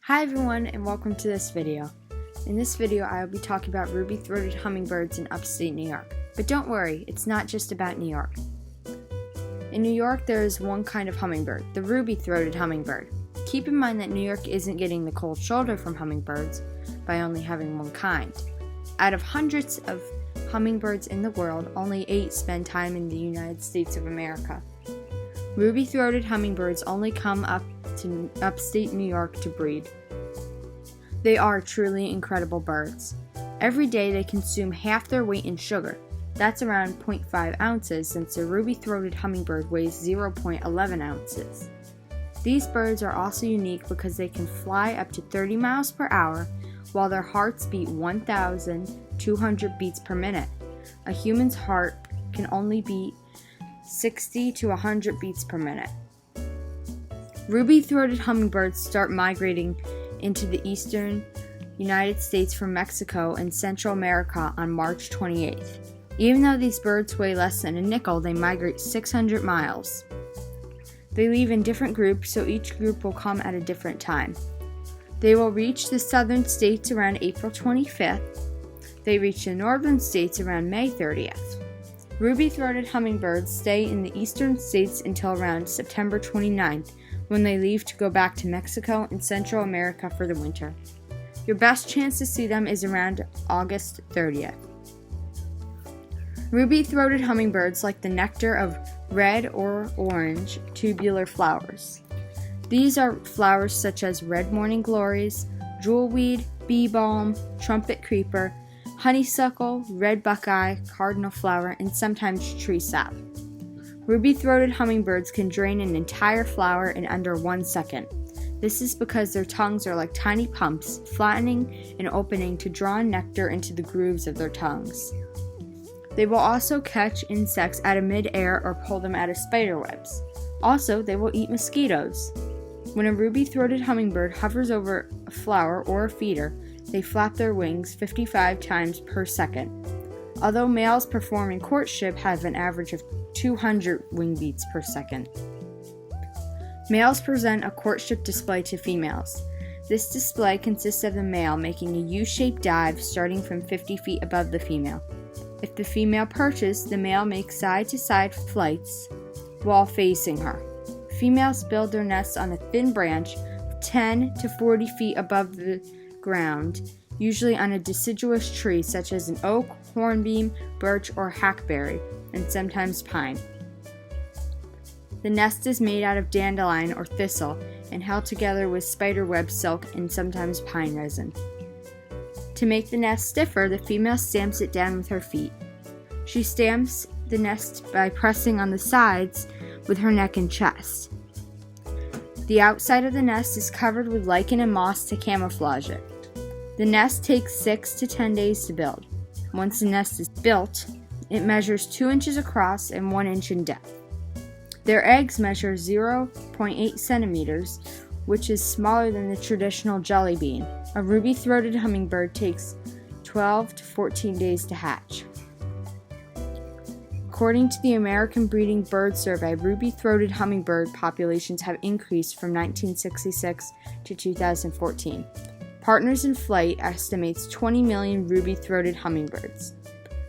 Hi everyone, and welcome to this video. In this video I will be talking about ruby-throated hummingbirds in upstate New York. But don't worry, it's not just about New York. In New York there is one kind of hummingbird, the ruby-throated hummingbird. Keep in mind that New York isn't getting the cold shoulder from hummingbirds by only having one kind. Out of hundreds of hummingbirds in the world, only 8 spend time in the United States of America. Ruby-throated hummingbirds only come up to upstate New York to breed. They are truly incredible birds. Every day they consume half their weight in sugar. That's around 0.5 ounces since a ruby-throated hummingbird weighs 0.11 ounces. These birds are also unique because they can fly up to 30 miles per hour while their hearts beat 1,200 beats per minute. A human's heart can only beat 60 to 100 beats per minute. Ruby-throated hummingbirds start migrating into the eastern United States from Mexico and Central America on March 28th. Even though these birds weigh less than a nickel, they migrate 600 miles. They leave in different groups, so each group will come at a different time. They will reach the southern states around April 25th. They reach the northern states around May 30th. Ruby-throated hummingbirds stay in the eastern states until around September 29th, when they leave to go back to Mexico and Central America for the winter. Your best chance to see them is around August 30th. Ruby-throated hummingbirds like the nectar of red or orange tubular flowers. These are flowers such as red morning glories, jewelweed, bee balm, trumpet creeper, honeysuckle, red buckeye, cardinal flower, and sometimes tree sap. Ruby-throated hummingbirds can drain an entire flower in under 1 second. This is because their tongues are like tiny pumps, flattening and opening to draw nectar into the grooves of their tongues. They will also catch insects out of mid-air or pull them out of spider webs. Also, they will eat mosquitoes. When a ruby-throated hummingbird hovers over a flower or a feeder, they flap their wings 55 times per second. Although males performing courtship have an average of 200 wing beats per second. Males present a courtship display to females. This display consists of the male making a U-shaped dive starting from 50 feet above the female. If the female perches, the male makes side-to-side flights while facing her. Females build their nests on a thin branch 10 to 40 feet above the ground, usually on a deciduous tree such as an oak, hornbeam, birch, or hackberry, and sometimes pine. The nest is made out of dandelion or thistle and held together with spiderweb silk and sometimes pine resin. To make the nest stiffer, the female stamps it down with her feet. She stamps the nest by pressing on the sides with her neck and chest. The outside of the nest is covered with lichen and moss to camouflage it. The nest takes 6 to 10 days to build. Once the nest is built, it measures 2 inches across and 1 inch in depth. Their eggs measure 0.8 centimeters, which is smaller than the traditional jelly bean. A ruby-throated hummingbird takes 12 to 14 days to hatch. According to the American Breeding Bird Survey, ruby-throated hummingbird populations have increased from 1966 to 2014. Partners in Flight estimates 20 million ruby-throated hummingbirds,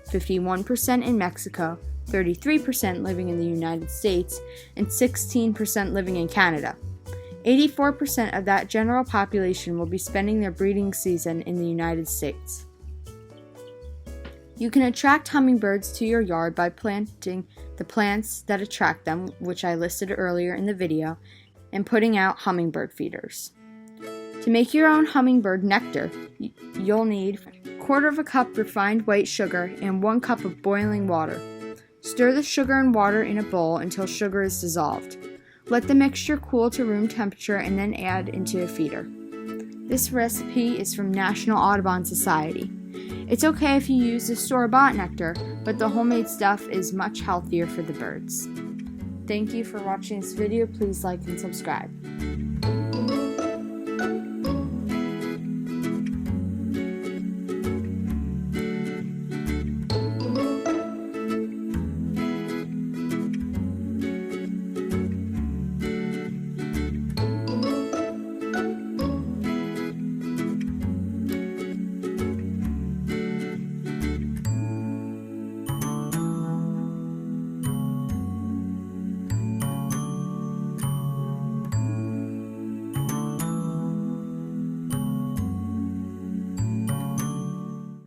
51% in Mexico, 33% living in the United States, and 16% living in Canada. 84% of that general population will be spending their breeding season in the United States. You can attract hummingbirds to your yard by planting the plants that attract them, which I listed earlier in the video, and putting out hummingbird feeders. To make your own hummingbird nectar, you'll need 1/4 cup refined white sugar and 1 cup of boiling water. Stir the sugar and water in a bowl until sugar is dissolved. Let the mixture cool to room temperature and then add into a feeder. This recipe is from National Audubon Society. It's okay if you use the store-bought nectar, but the homemade stuff is much healthier for the birds. Thank you for watching this video. Please like and subscribe.